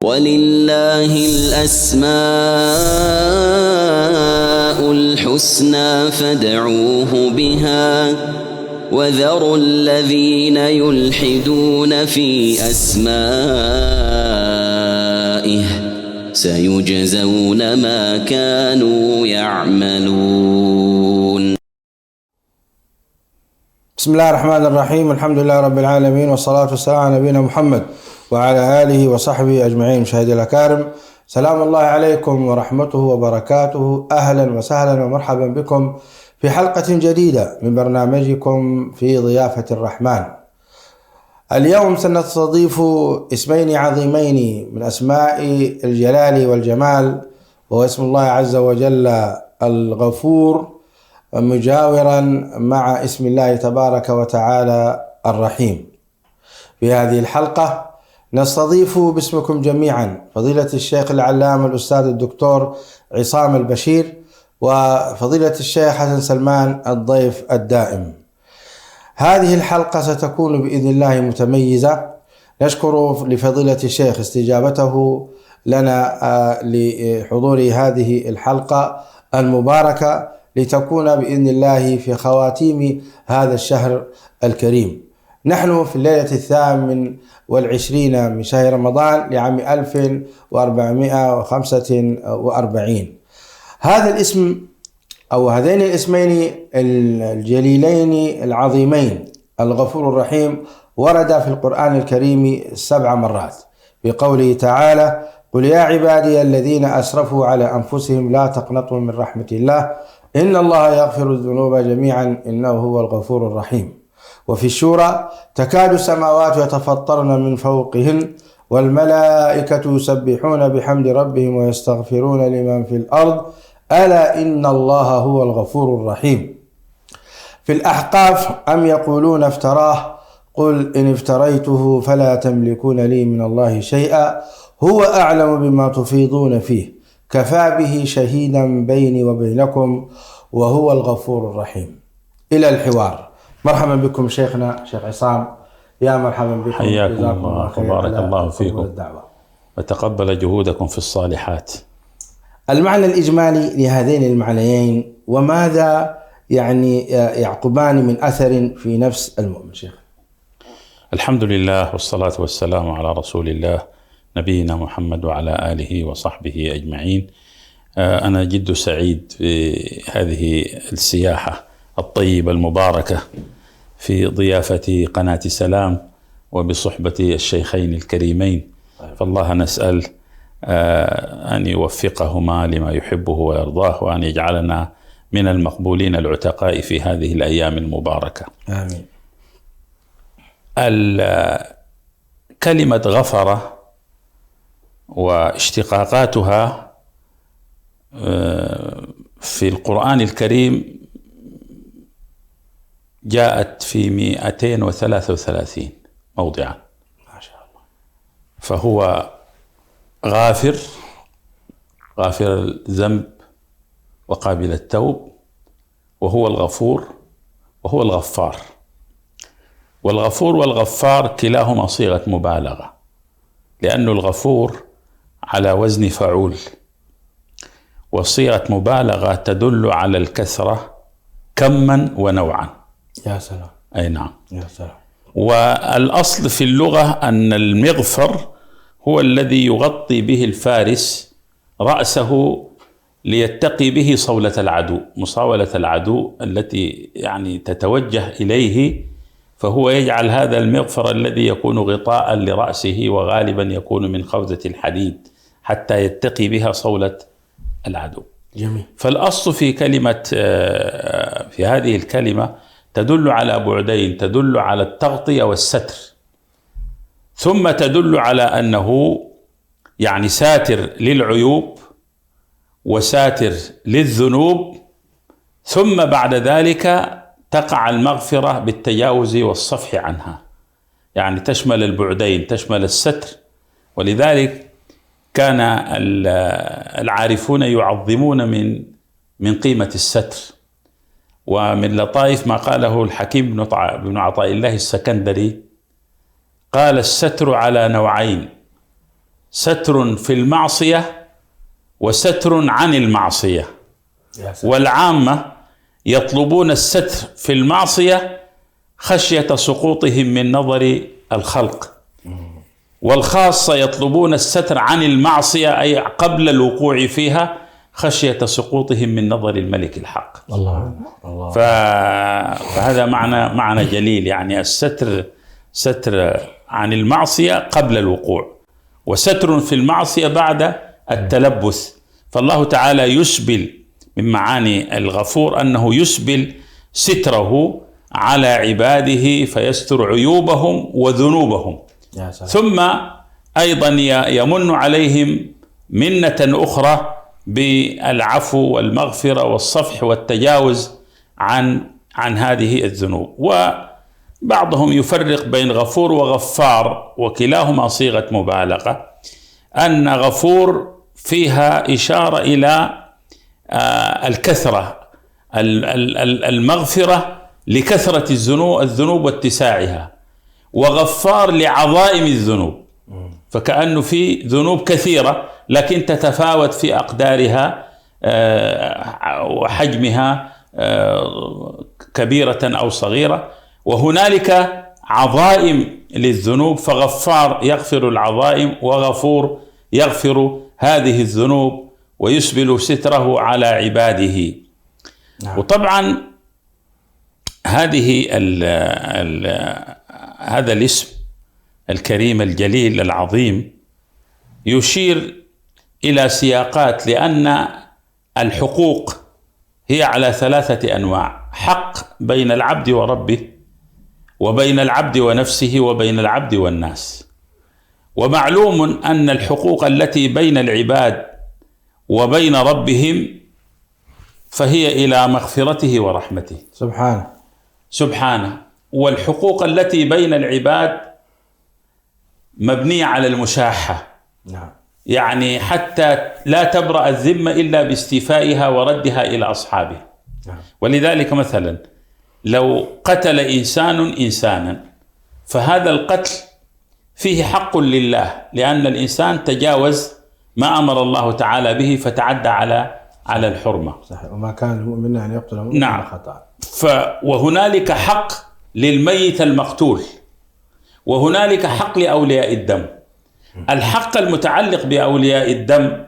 ولله الأسماء الحسنى فادعوه بها وذروا الذين يلحدون في أسمائه سيجزون ما كانوا يعملون. بسم الله الرحمن الرحيم. الحمد لله رب العالمين، والصلاة والسلام على نبينا محمد وعلى آله وصحبه أجمعين. مشاهدي الأكارم، سلام الله عليكم ورحمته وبركاته. أهلا وسهلا ومرحبا بكم في حلقة جديدة من برنامجكم في ضيافة الرحمن. اليوم سنستضيف اسمين عظيمين من أسماء الجلال والجمال، وهو اسم الله عز وجل الغفور مجاورا مع اسم الله تبارك وتعالى الرحيم. في هذه الحلقة نستضيف باسمكم جميعا فضيلة الشيخ العلامة الأستاذ الدكتور عصام البشير، وفضيلة الشيخ حسن سلمان الضيف الدائم. هذه الحلقة ستكون بإذن الله متميزة. نشكر لفضيلة الشيخ استجابته لنا لحضور هذه الحلقة المباركة، لتكون بإذن الله في خواتيم هذا الشهر الكريم. نحن في الليلة 28 من شهر رمضان لعام 1445. هذا الاسم أو هذين الاسمين الجليلين العظيمين الغفور الرحيم ورد في القرآن الكريم 7 مرات بقوله تعالى: قل يا عبادي الذين أسرفوا على أنفسهم لا تقنطوا من رحمة الله إن الله يغفر الذنوب جميعا إنه هو الغفور الرحيم. وفي الشورى: تكاد السماوات يتفطرن من فوقهن والملائكة يسبحون بحمد ربهم ويستغفرون لمن في الأرض ألا إن الله هو الغفور الرحيم. في الأحقاف: أم يقولون افتراه قل إن افتريته فلا تملكون لي من الله شيئا هو أعلم بما تفيضون فيه كفى به شهيدا بيني وبينكم وهو الغفور الرحيم. إلى الحوار. مرحبا بكم شيخنا شيخ عصام، يا مرحبا بكم. حياكم الله وبارك الله فيكم وتقبل جهودكم في الصالحات. المعنى الإجمالي لهذين المعنيين، وماذا يعني يعقبان من أثر في نفس المؤمن شيخ؟ الحمد لله والصلاة والسلام على رسول الله نبينا محمد وعلى آله وصحبه أجمعين. أنا جد سعيد بهذه السياحة الطيبة المباركة في ضيافة قناة سلام وبصحبة الشيخين الكريمين، فالله نسأل أن يوفقهما لما يحبه ويرضاه، وأن يجعلنا من المقبولين العتقاء في هذه الأيام المباركة. آمين. كلمة غفر واشتقاقاتها في القرآن الكريم جاءت في 233 موضعا ما شاء الله. فهو غافر الذنب وقابل التوب، وهو الغفور وهو الغفار. والغفور والغفار كلاهما صيغة مبالغة، لأن الغفور على وزن فعول، وصيغة مبالغة تدل على الكثرة كما ونوعا. يا سلام. أي نعم. يا سلام. والأصل في اللغة أن المغفر هو الذي يغطي به الفارس رأسه ليتقي به صولة العدو، مصاولة العدو التي يعني تتوجه إليه، فهو يجعل هذا المغفر الذي يكون غطاء لرأسه وغالبا يكون من خوذة الحديد حتى يتقي بها صولة العدو. جميل. فالأصل في كلمة في هذه الكلمة تدل على بعدين، تدل على التغطية والستر، ثم تدل على أنه يعني ساتر للعيوب وساتر للذنوب، ثم بعد ذلك تقع المغفرة بالتجاوز والصفح عنها، يعني تشمل البعدين، تشمل الستر. ولذلك كان العارفون يعظمون من قيمة الستر. ومن لطائف ما قاله الحكيم بن عطاء الله السكندري، قال: الستر على نوعين: ستر في المعصية وستر عن المعصية. والعامة يطلبون الستر في المعصية خشية سقوطهم من نظر الخلق، والخاصة يطلبون الستر عن المعصية أي قبل الوقوع فيها خشية سقوطهم من نظر الملك الحق. الله. فهذا معنى جليل، يعني الستر ستر عن المعصية قبل الوقوع، وستر في المعصية بعد التلبث. فالله تعالى يسبل من معاني الغفور أنه يسبل ستره على عباده فيستر عيوبهم وذنوبهم، ثم أيضا يمن عليهم منة أخرى بالعفو والمغفرة والصفح والتجاوز عن هذه الذنوب. وبعضهم يفرق بين غفور وغفار، وكلاهما صيغة مبالغة، أن غفور فيها إشارة إلى الكثرة، المغفرة لكثرة الذنوب واتساعها، وغفار لعظائم الذنوب، فكأنه في ذنوب كثيرة لكن تتفاوت في أقدارها وحجمها كبيرة أو صغيرة، وهنالك عظائم للذنوب، فغفار يغفر العظائم وغفور يغفر هذه الذنوب ويسبل ستره على عباده. وطبعا هذا الاسم الكريم الجليل العظيم يشير إلى سياقات، لأن الحقوق هي على 3 أنواع: حق بين العبد وربه، وبين العبد ونفسه، وبين العبد والناس. ومعلوم أن الحقوق التي بين العباد وبين ربهم فهي إلى مغفرته ورحمته سبحانه. والحقوق التي بين العباد مبنية على المشاحة، يعني حتى لا تبرأ الذمة إلا باستيفائها وردها إلى أصحابها. ولذلك مثلا لو قتل إنسان إنسانا فهذا القتل فيه حق لله، لأن الإنسان تجاوز ما أمر الله تعالى به فتعدى على الحرمة. صحيح. وما كان المؤمن أن يقتل مؤمنا خطأ. وهنالك حق للميت المقتول، وهنالك حق لأولياء الدم. الحق المتعلق بأولياء الدم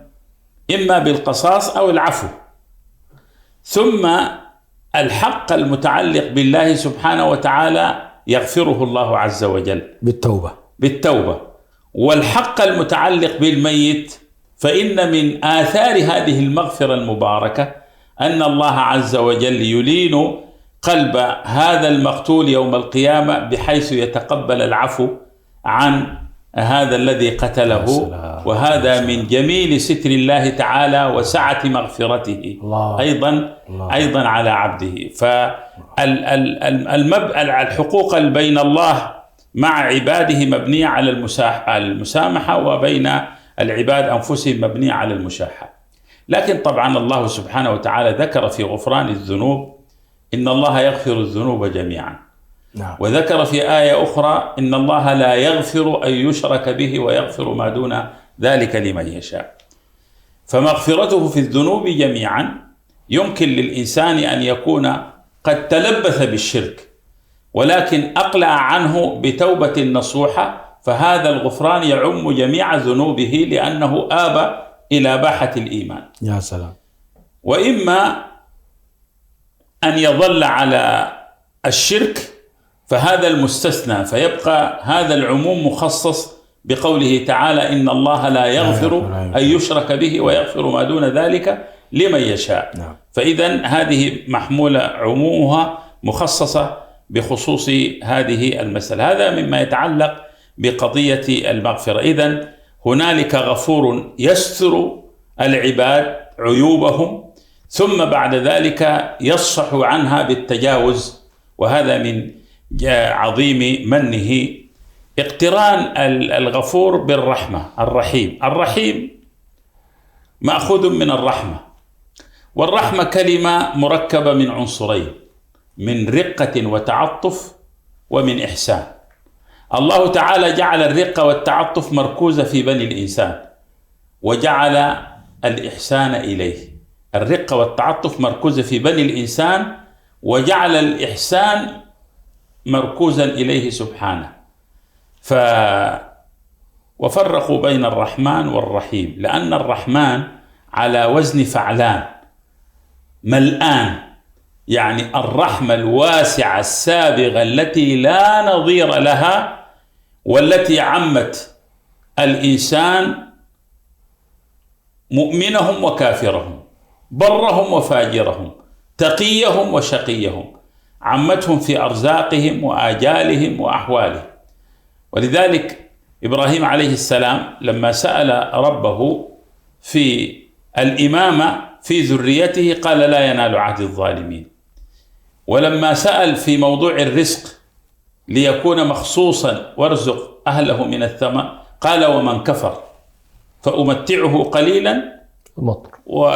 إما بالقصاص أو العفو، ثم الحق المتعلق بالله سبحانه وتعالى يغفره الله عز وجل بالتوبة. والحق المتعلق بالميت فإن من آثار هذه المغفرة المباركة أن الله عز وجل يلين قلب هذا المقتول يوم القيامة بحيث يتقبل العفو عن هذا الذي قتله. وهذا من جميل ستر الله تعالى وسعة مغفرته أيضا على عبده. فالحقوق بين الله مع عباده مبنية على المسامحة، وبين العباد أنفسهم مبنية على المشاحة. لكن طبعا الله سبحانه وتعالى ذكر في غفران الذنوب إن الله يغفر الذنوب جميعا. وذكر في آية أخرى إن الله لا يغفر أن يشرك به ويغفر ما دون ذلك لمن يشاء. فمغفرته في الذنوب جميعا يمكن للإنسان أن يكون قد تلبث بالشرك ولكن أقلع عنه بتوبة نصوحة، فهذا الغفران يعم جميع ذنوبه لأنه آب إلى باحة الإيمان. يا سلام. وإما أن يظل على الشرك فهذا المستثنى، فيبقى هذا العموم مخصص بقوله تعالى إن الله لا يغفر أن يشرك به ويغفر ما دون ذلك لمن يشاء. فإذا هذه محمولة عمومها مخصصة بخصوص هذه المسألة. هذا مما يتعلق بقضية المغفرة. إذن هنالك غفور يستر العباد عيوبهم ثم بعد ذلك يصفح عنها بالتجاوز، وهذا من عظيم منه. اقتران الغفور بالرحمة. الرحيم مأخوذ من الرحمة، والرحمة كلمة مركبة من عنصرين: من رقة وتعطف ومن إحسان. الله تعالى جعل الرقة والتعطف مركوزة في بني الإنسان، وجعل الإحسان إليه. الرقة والتعطف مركوزة في بني الإنسان، وجعل الإحسان مركوزا إليه سبحانه. وفرقوا بين الرحمن والرحيم، لأن الرحمن على وزن فعلان، ملآن، يعني الرحمة الواسعة السابغة التي لا نظير لها، والتي عمت الإنسان مؤمنهم وكافرهم، برهم وفاجرهم، تقيهم وشقيهم، عمتهم في أرزاقهم وآجالهم وأحوالهم. ولذلك إبراهيم عليه السلام لما سأل ربه في الإمامة في ذريته قال لا ينال عهد الظالمين. ولما سأل في موضوع الرزق ليكون مخصوصا وارزق أهله من الثمر قال ومن كفر فأمتعه قليلا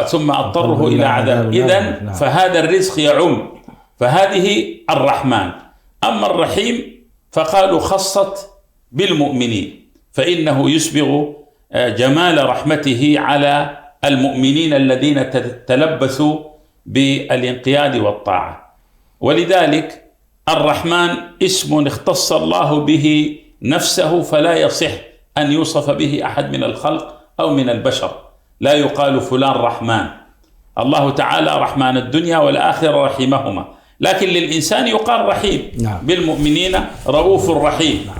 ثم أضطره إلى عذاب. إذن فهذا الرزق يعم، فهذه الرحمن. أما الرحيم فقالوا خصت بالمؤمنين، فإنه يسبغ جمال رحمته على المؤمنين الذين تلبثوا بالانقياد والطاعة. ولذلك الرحمن اسم اختص الله به نفسه، فلا يصح أن يوصف به أحد من الخلق أو من البشر، لا يقال فلان رحمن. الله تعالى رحمن الدنيا والآخرة رحمهما، لكن للإنسان يقال رحيم. بالمؤمنين رؤوف رحيم،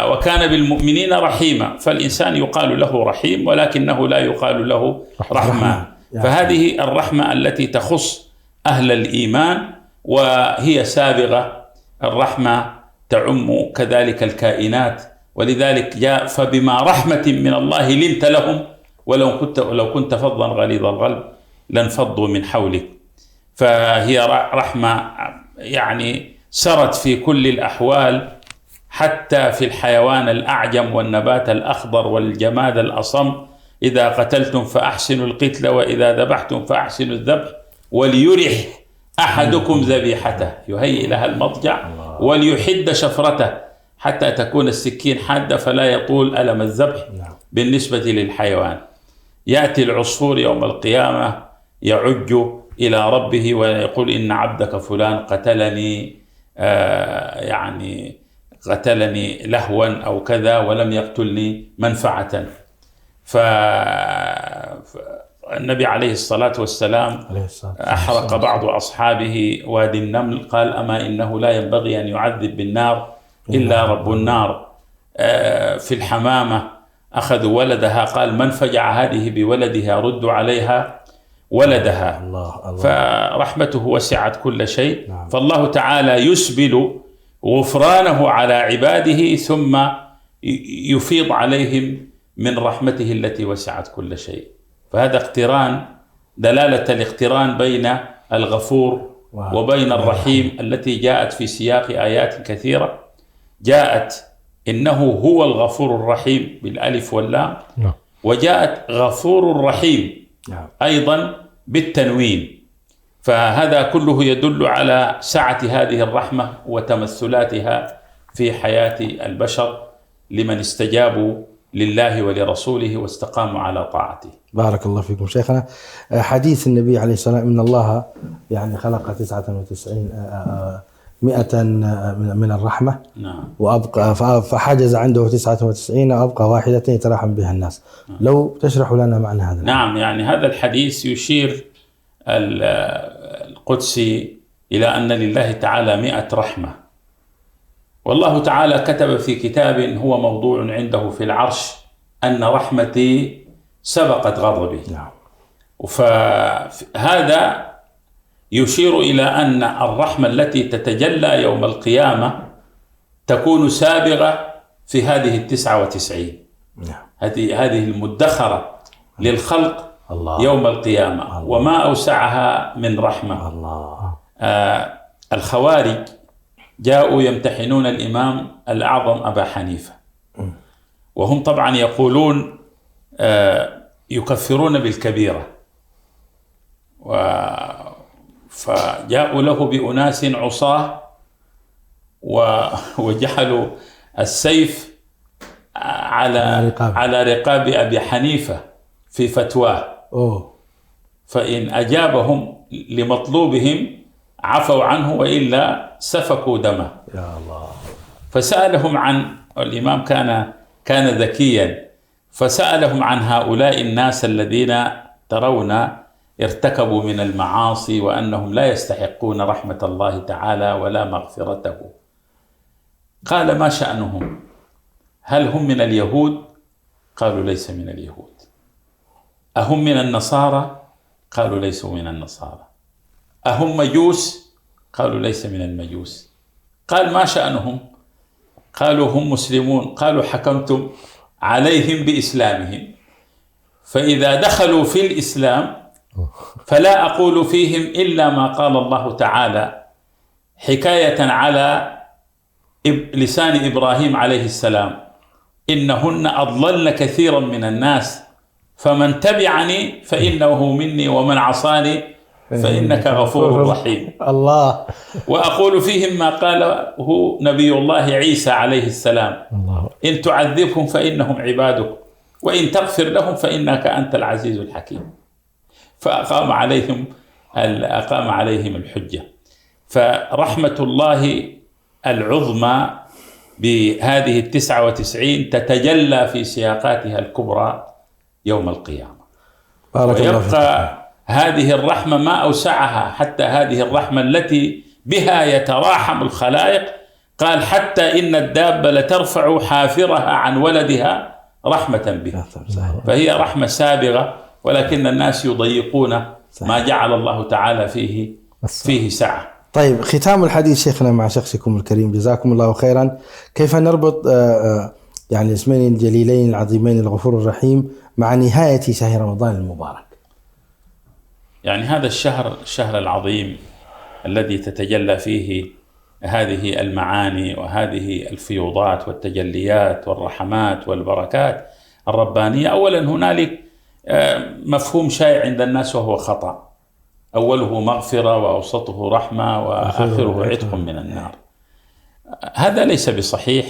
وكان بالمؤمنين رحيما، فالإنسان يقال له رحيم ولكنه لا يقال له رحمن. فهذه الرحمة التي تخص أهل الإيمان، وهي سابغة. الرحمة تعم كذلك الكائنات، ولذلك جاء فبما رحمة من الله لنت لهم ولو كنت فظا غليظ القلب لانفضوا من حولك. فهي رحمة يعني سرت في كل الأحوال، حتى في الحيوان الأعجم والنبات الأخضر والجماد الأصم. إذا قتلتم فأحسنوا القتل وإذا ذبحتم فأحسنوا الذبح وليرح أحدكم ذبيحته، يهيئ لها المضجع وليحد شفرته حتى تكون السكين حادة فلا يطول ألم الذبح. بالنسبة للحيوان يأتي العصفور يوم القيامة يعج إلى ربه ويقول إن عبدك فلان قتلني، يعني قتلني لهوا أو كذا ولم يقتلني منفعة. فالنبي عليه الصلاة والسلام أحرق بعض أصحابه وادي النمل، قال أما إنه لا ينبغي أن يعذب بالنار إلا رب النار. في الحمامة أخذوا ولدها، قال من فجع هذه بولدها ردوا عليها ولدها. فرحمته وسعت كل شيء. فالله تعالى يسبل غفرانه على عباده ثم يفيض عليهم من رحمته التي وسعت كل شيء. فهذا اقتران، دلالة الاقتران بين الغفور وبين الرحيم التي جاءت في سياق آيات كثيرة. جاءت إنه هو الغفور الرحيم بالألف واللام، وجاءت غفور رحيم أيضا بالتنوين. فهذا كله يدل على سعة هذه الرحمة وتمثلاتها في حياة البشر لمن استجابوا لله ولرسوله واستقاموا على طاعته. بارك الله فيكم شيخنا. حديث النبي عليه الصلاة والسلام إن الله يعني خلق 99 100 من الرحمة، وأبقى فحجز عنده 99 وأبقى واحدة يترحم بها الناس. لو تشرح لنا معنى هذا. نعم، يعني هذا الحديث يشير القدسي إلى أن لله تعالى 100 رحمة، والله تعالى كتب في كتاب هو موضوع عنده في العرش أن رحمتي سبقت غضبي. فهذا يشير إلى أن الرحمة التي تتجلى يوم القيامة تكون سابغة في هذه 99. هذه المدخرة للخلق يوم القيامة، وما أوسعها من رحمة. الخوارج جاءوا يمتحنون الإمام الأعظم أبا حنيفة، وهم طبعا يقولون يكفرون بالكبيرة، فجاءوا له بأناس عصاة وجعلوا السيف على رقاب أبي حنيفة في فتواه. فإن أجابهم لمطلوبهم عفوا عنه، وإلا سفكوا دمه. يا الله. فسألهم عن الإمام كان ذكيا، فسألهم عن هؤلاء الناس الذين ترون ارتكبوا من المعاصي وأنهم لا يستحقون رحمة الله تعالى ولا مغفرته. قال: ما شأنهم؟ هل هم من اليهود؟ قالوا: ليس من اليهود. أهم من النصارى؟ قالوا: ليسوا من النصارى. أهم مجوس؟ قالوا: ليس من المجوس. قال: ما شأنهم؟ قالوا: هم مسلمون. قالوا: حكمتم عليهم بإسلامهم، فإذا دخلوا في الإسلام فلا أقول فيهم إلا ما قال الله تعالى حكاية على لسان إبراهيم عليه السلام: إنهن أضللن كثيرا من الناس، فمن تبعني فإنه مني، ومن عصاني فإنك غفور رحيم. الله. وأقول فيهم ما قاله نبي الله عيسى عليه السلام: إن تعذبهم فإنهم عبادك، وإن تغفر لهم فإنك أنت العزيز الحكيم. فأقام عليهم الحجة. فرحمة الله العظمى بهذه 99 تتجلى في سياقاتها الكبرى يوم القيامة. ويبقى هذه الرحمة ما أوسعها، حتى هذه الرحمة التي بها يتراحم الخلائق. قال: حتى إن الدابة لترفع حافرها عن ولدها رحمة به. فهي رحمة سابغة، ولكن الناس يضيقون ما جعل الله تعالى فيه سعة. طيب، ختام الحديث شيخنا مع شخصكم الكريم، جزاكم الله خيرا. كيف نربط يعني اسمين الجليلين العظيمين الغفور الرحيم مع نهاية شهر رمضان المبارك؟ يعني هذا الشهر العظيم الذي تتجلى فيه هذه المعاني وهذه الفيوضات والتجليات والرحمات والبركات الربانية. أولا هنالك مفهوم شائع عند الناس وهو خطأ: أوله مغفرة، وأوسطه رحمة، وآخره عتق من النار. هذا ليس بصحيح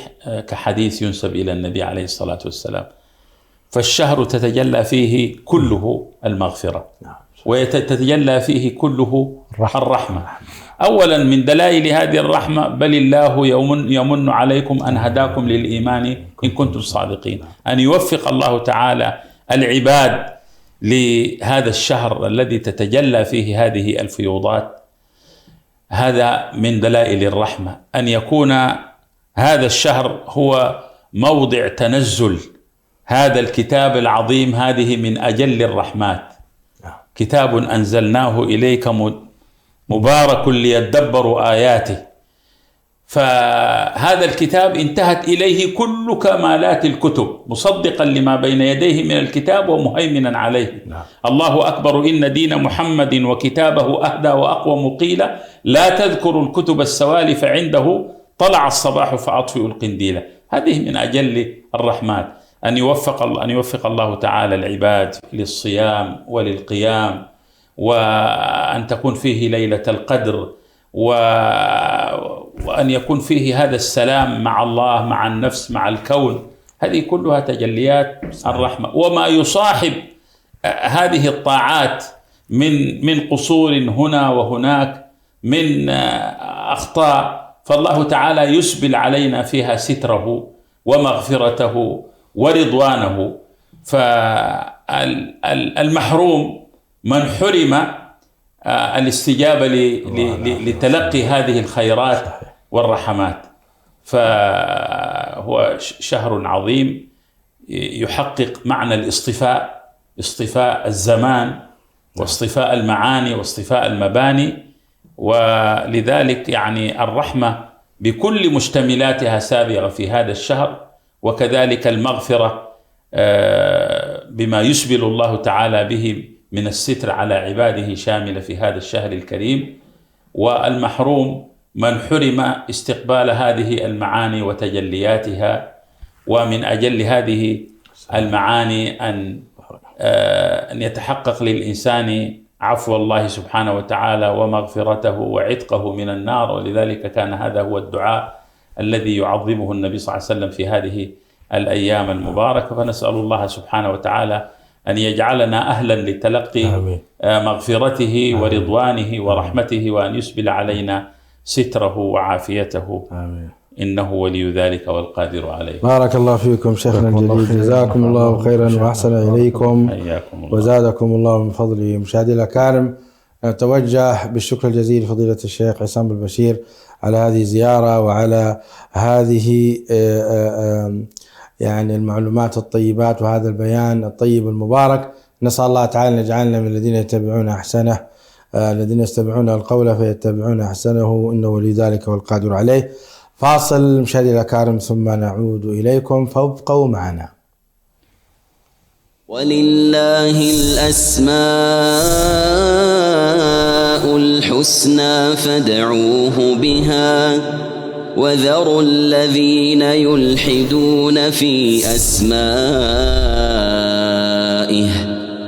كحديث ينسب إلى النبي عليه الصلاة والسلام. فالشهر تتجلى فيه كله المغفرة، ويتجلى فيه كله الرحمة. أولا من دلائل هذه الرحمة: بل الله يمن عليكم أن هداكم للإيمان إن كنتم صادقين. أن يوفق الله تعالى العباد لهذا الشهر الذي تتجلى فيه هذه الفيوضات، هذا من دلائل الرحمة. أن يكون هذا الشهر هو موضع تنزل هذا الكتاب العظيم، هذه من أجل الرحمات. كتاب أنزلناه إليك مبارك ليدبروا آياته. فهذا الكتاب انتهت إليه كل كمالات الكتب، مصدقا لما بين يديه من الكتاب ومهيمنا عليه. الله أكبر، إن دين محمد وكتابه أهدى وأقوم. قيل: لا تذكروا الكتب السوالف عنده، طلع الصباح فأطفئوا القنديل. هذه من أجل الرحمات. أن يوفق الله تعالى العباد للصيام وللقيام، وأن تكون فيه ليلة القدر، وأن يكون فيه هذا السلام مع الله، مع النفس، مع الكون. هذه كلها تجليات الرحمة. وما يصاحب هذه الطاعات من قصور هنا وهناك، من أخطاء، فالله تعالى يسبل علينا فيها ستره ومغفرته ورضوانه. فالمحروم من حرم الاستجابة لتلقي هذه الخيرات والرحمات. فهو شهر عظيم يحقق معنى الاصطفاء، اصطفاء الزمان واصطفاء المعاني واصطفاء المباني. ولذلك يعني الرحمة بكل مشتملاتها سابغة في هذا الشهر، وكذلك المغفرة بما يسبل الله تعالى به من الستر على عباده شاملة في هذا الشهر الكريم. والمحروم من حرم استقبال هذه المعاني وتجلياتها. ومن أجل هذه المعاني أن يتحقق للإنسان عفو الله سبحانه وتعالى ومغفرته وعتقه من النار. ولذلك كان هذا هو الدعاء الذي يعظمه النبي صلى الله عليه وسلم في هذه الأيام المباركة. فنسأل الله سبحانه وتعالى أن يجعلنا أهلا لتلقي مغفرته ورضوانه ورحمته، وأن يسبل علينا ستره وعافيته. آمين. إنه ولي ذلك والقادر عليه. بارك الله فيكم شيخنا الجليل، جزاكم الله خيرا وأحسن إليكم وزادكم الله من فضله. مشاهدي الأكارم، نتوجه بالشكر الجزيل فضيلة الشيخ عصام بالبشير على هذه الزيارة وعلى هذه يعني المعلومات الطيبات وهذا البيان الطيب المبارك. نسأل الله تعالى أن يجعلنا من الذين يتبعون أحسنه، الذين يستمعون القول فيتبعون أحسنه، إنه ولي ذلك والقادر عليه. فاصل مشاهدي الأكارم ثم نعود إليكم، فابقوا معنا. ولله الأسماء الحسنى فادعوه بها وذروا الذين يلحدون في أسمائه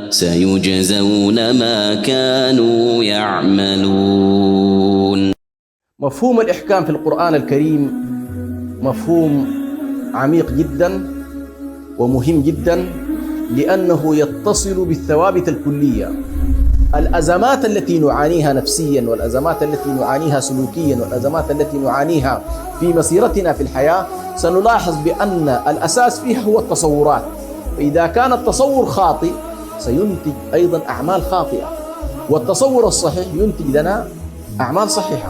سيجزون ما كانوا يعملون. مفهوم الإحكام في القرآن الكريم مفهوم عميق جدا ومهم جدا، لأنه يتصل بالثوابت الكلية. الأزمات التي نعانيها نفسيا، والأزمات التي نعانيها سلوكيا، والأزمات التي نعانيها في مسيرتنا في الحياة، سنلاحظ بأن الأساس فيها هو التصورات. فإذا كان التصور خاطئ سينتج أيضا أعمال خاطئة، والتصور الصحيح ينتج لنا أعمال صحيحة.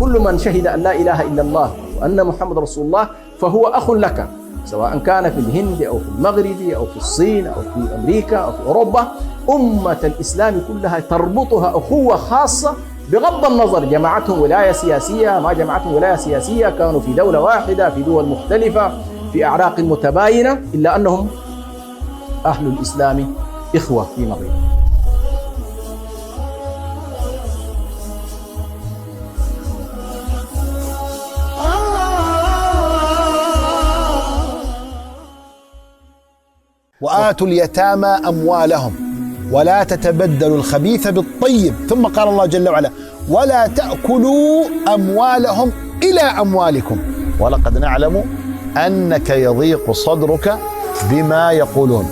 كل من شهد أن لا إله إلا الله وأن محمد رسول الله فهو أخ لك، سواء كان في الهند أو في المغرب أو في الصين أو في أمريكا أو في أوروبا. أمة الإسلام كلها تربطها أخوة خاصة، بغض النظر جمعتهم ولاية سياسية ما جمعتهم ولاية سياسية، كانوا في دولة واحدة في دول مختلفة في أعراق متباينة، إلا أنهم أهل الإسلام إخوة في نظري. وآتوا اليتامى أموالهم ولا تتبدلوا الخبيث بالطيب. ثم قال الله جل وعلا: ولا تأكلوا أموالهم إلى أموالكم ولقد نعلم أنك يضيق صدرك بما يقولون.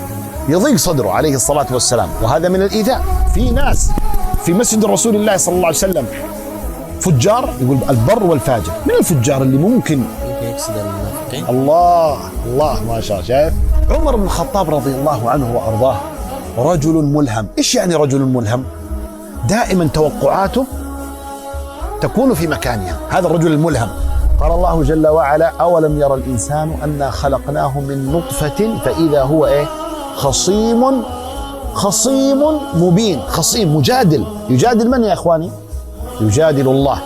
يضيق صدره عليه الصلاة والسلام، وهذا من الإيذاء. في ناس في مسجد رسول الله صلى الله عليه وسلم فجار، يقول البر والفاجر. من الفجار اللي ممكن يقصد المنافقين؟ الله ما شاء الله. شايف عمر بن الخطاب رضي الله عنه وأرضاه رجل ملهم. إيش يعني رجل ملهم؟ دائما توقعاته تكون في مكانها، هذا الرجل الملهم. قال الله جل وعلا: أولم يرى الإنسان أنا خلقناه من نطفة فإذا هو خصيم مبين. خصيم مجادل. يجادل من يا إخواني؟ يجادل الله.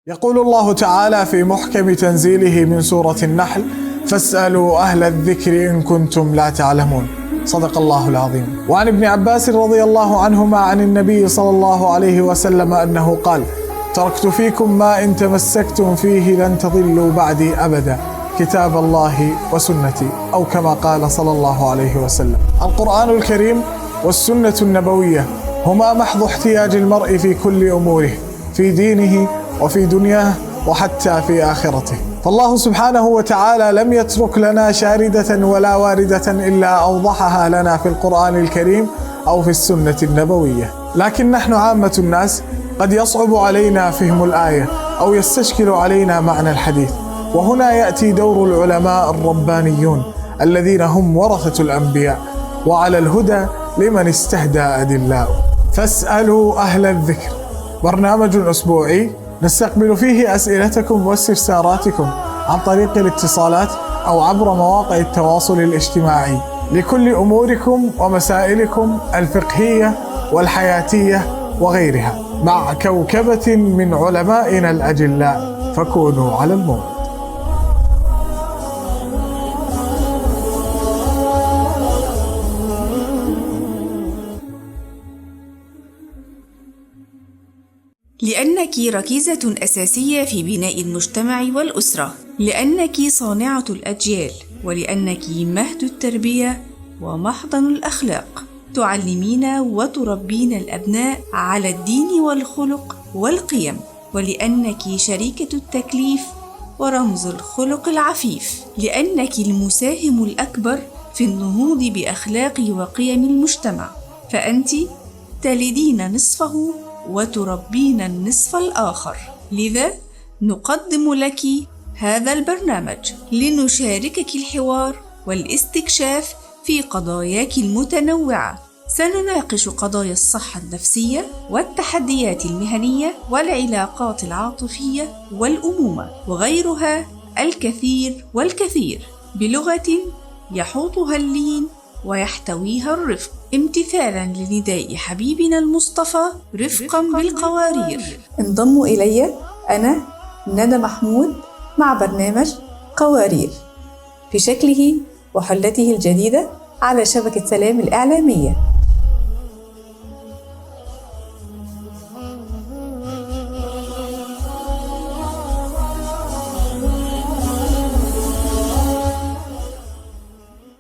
يقول الله تعالى في محكم تنزيله من سورة النحل: فاسألوا أهل الذكر إن كنتم لا تعلمون. صدق الله العظيم. وعن ابن عباس رضي الله عنهما عن النبي صلى الله عليه وسلم أنه قال: تركت فيكم ما إن تمسكتم فيه لن تضلوا بعدي أبدا، كتاب الله وسنتي، أو كما قال صلى الله عليه وسلم. القرآن الكريم والسنة النبوية هما محض احتياج المرء في كل أموره، في دينه وفي دنياه وحتى في آخرته. فالله سبحانه وتعالى لم يترك لنا شاردة ولا واردة إلا أوضحها لنا في القرآن الكريم أو في السنة النبوية. لكن نحن عامة الناس قد يصعب علينا فهم الآية أو يستشكل علينا معنى الحديث، وهنا يأتي دور العلماء الربانيون الذين هم ورثة الأنبياء، وعلى الهدى لمن استهدى أدلاء. فاسألوا أهل الذكر، برنامج أسبوعي نستقبل فيه أسئلتكم واستفساراتكم عن طريق الاتصالات أو عبر مواقع التواصل الاجتماعي لكل أموركم ومسائلكم الفقهية والحياتية وغيرها، مع كوكبة من علمائنا الأجلاء، فكونوا على الموعد. لأنك ركيزة أساسية في بناء المجتمع والأسرة، لأنك صانعة الأجيال، ولأنك مهد التربية ومحضن الأخلاق، تعلمين وتربين الأبناء على الدين والخلق والقيم، ولأنك شريكة التكليف ورمز الخلق العفيف، لأنك المساهم الأكبر في النهوض بأخلاق وقيم المجتمع، فأنت تلدين نصفه وتربين النصف الآخر. لذا نقدم لك هذا البرنامج لنشاركك الحوار والاستكشاف في قضاياك المتنوعة. سنناقش قضايا الصحة النفسية والتحديات المهنية والعلاقات العاطفية والأمومة وغيرها الكثير والكثير، بلغة يحوطها اللين ويحتويها الرفق، امتثالا لنداء حبيبنا المصطفى رفقا بالقوارير. انضموا إلي أنا ندى محمود مع برنامج قوارير في شكله وحلته الجديدة على شبكة سلام الإعلامية.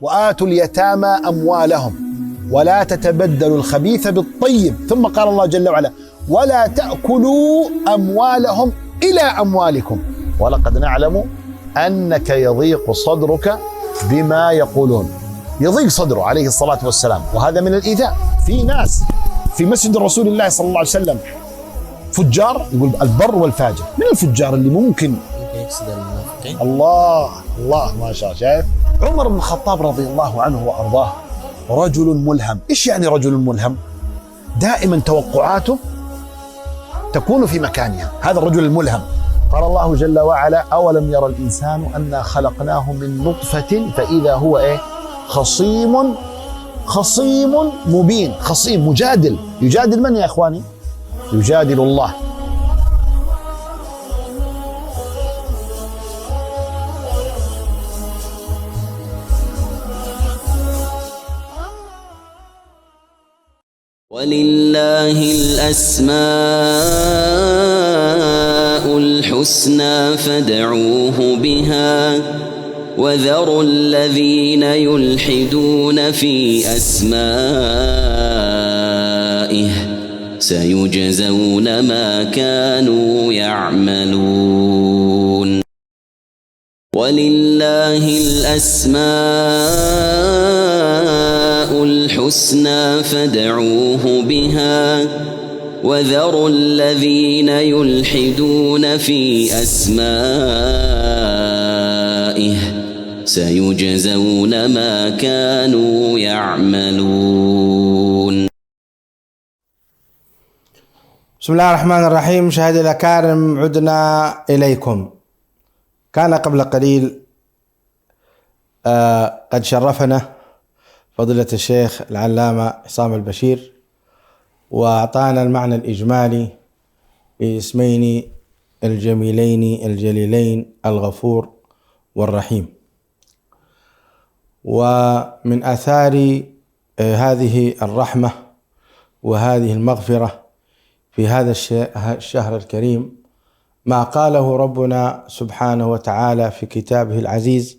وآتوا اليتامى أموالهم ولا تتبدلوا الخبيث بالطيب، ثم قال الله جل وعلا ولا تأكلوا أموالهم إلى أموالكم ولقد نعلم أنك يضيق صدرك بما يقولون. يضيق صدره عليه الصلاة والسلام، وهذا من الإيذاء. في ناس في مسجد رسول الله صلى الله عليه وسلم فجار، يقول البر والفاجر. من الفجار اللي ممكن الله ما شاء. شايف عمر بن الخطاب رضي الله عنه وأرضاه رجل ملهم. إيش يعني رجل ملهم؟ دائما توقعاته تكون في مكانها، هذا الرجل الملهم. قال الله جل وعلا أولم يرى الإنسان أنا خلقناه من نطفة فإذا هو خصيم مبين. خصيم مجادل. يجادل من يا إخواني؟ يجادل الله. ولله الأسماء الحسنى فادعوه بها وذروا الذين يلحدون في أسمائه سيجزون ما كانوا يعملون. ولله الأسماء الحسنى فادعوه بها وذروا الذين يلحدون في أسمائه سيجزون ما كانوا يعملون. بسم الله الرحمن الرحيم. مشاهدي الأكارم، عدنا إليكم. كان قبل قليل قد شرفنا فضيلة الشيخ العلامة عصام البشير وأعطانا المعنى الإجمالي لاسمين الجميلين الجليلين الغفور والرحيم. ومن آثار هذه الرحمة وهذه المغفرة في هذا الشهر الكريم ما قاله ربنا سبحانه وتعالى في كتابه العزيز: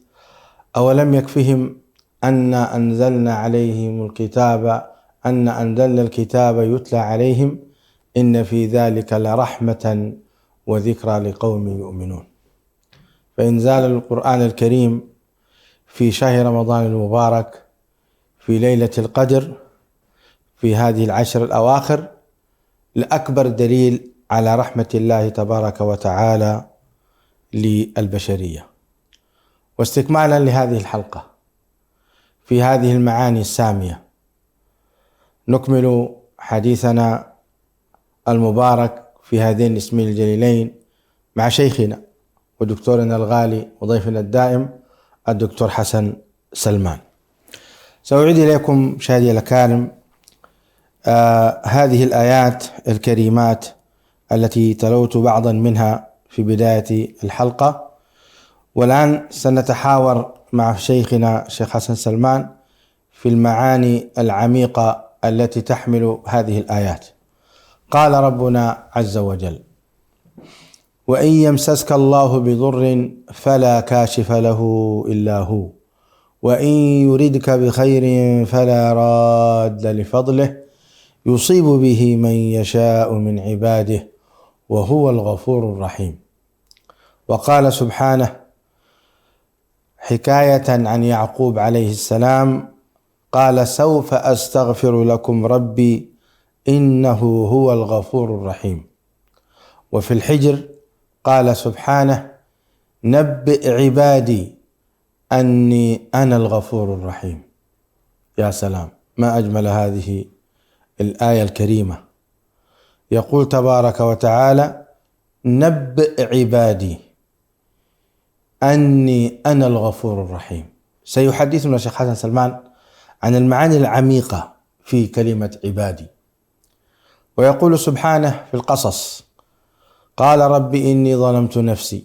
أولم يكفهم أن أنزلنا عليهم الكتاب يتلى عليهم إن في ذلك لرحمة وذكرى لقوم يؤمنون. فإنزال القرآن الكريم في شهر رمضان المبارك في ليلة القدر في هذه العشر الأواخر لأكبر دليل على رحمة الله تبارك وتعالى للبشرية. واستكمالا لهذه الحلقة في هذه المعاني السامية نكمل حديثنا المبارك في هذين الاسمين الجليلين مع شيخنا ودكتورنا الغالي وضيفنا الدائم الدكتور حسن سلمان. سأعيد إليكم مشاهدي الأكارم هذه الآيات الكريمات التي تلوت بعضا منها في بداية الحلقة، والآن سنتحاور مع شيخنا الشيخ حسن سلمان في المعاني العميقة التي تحمل هذه الآيات. قال ربنا عز وجل: وإن يمسسك الله بضر فلا كاشف له إلا هو وإن يردك بخير فلا راد لفضله يصيب به من يشاء من عباده وهو الغفور الرحيم. وقال سبحانه حكاية عن يعقوب عليه السلام قال سوف أستغفر لكم ربي إنه هو الغفور الرحيم. وفي الحجر قال سبحانه نبئ عبادي أني أنا الغفور الرحيم. يا سلام، ما أجمل هذه الآية الكريمة. يقول تبارك وتعالى نبئ عبادي أني أنا الغفور الرحيم. سيحدثنا الشيخ حسن سلمان عن المعاني العميقة في كلمة عبادي. ويقول سبحانه في القصص قال رب إني ظلمت نفسي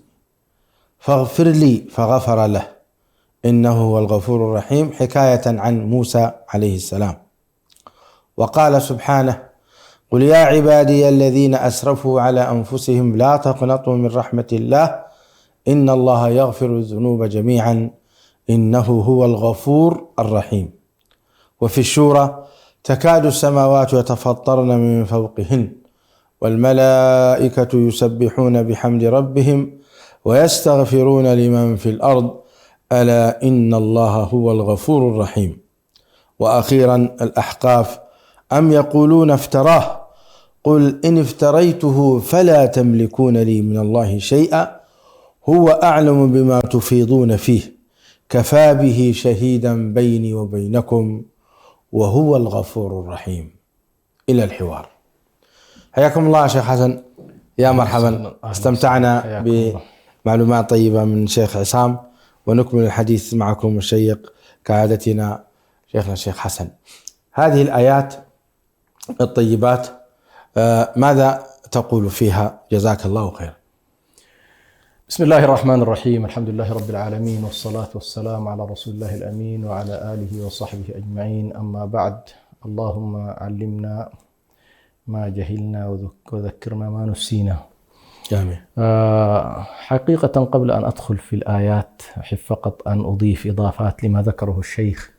فاغفر لي فغفر له إنه هو الغفور الرحيم، حكاية عن موسى عليه السلام. وقال سبحانه قل يا عبادي الذين أسرفوا على أنفسهم لا تقنطوا من رحمة الله إن الله يغفر الذنوب جميعا إنه هو الغفور الرحيم. وفي الشورى تكاد السماوات يتفطرن من فوقهن والملائكة يسبحون بحمد ربهم ويستغفرون لمن في الأرض ألا إن الله هو الغفور الرحيم. وأخيرا الأحقاف أم يقولون افتراه قل إن افتريته فلا تملكون لي من الله شيئا هو أعلم بما تفيضون فيه كفى به شهيدا بيني وبينكم وهو الغفور الرحيم. إلى الحوار. حياكم الله شيخ حسن. يا مرحبا. استمتعنا بمعلومات طيبة من شيخ عصام ونكمل الحديث معكم الشيق كعادتنا شيخنا الشيخ حسن. هذه الآيات الطيبات ماذا تقول فيها؟ جزاك الله خير. بسم الله الرحمن الرحيم. الحمد لله رب العالمين والصلاة والسلام على رسول الله الأمين وعلى آله وصحبه أجمعين. أما بعد، اللهم علمنا ما جهلنا وذكرنا ما نسينا. آمين. حقيقة قبل أن أدخل في الآيات أحب فقط أن أضيف إضافات لما ذكره الشيخ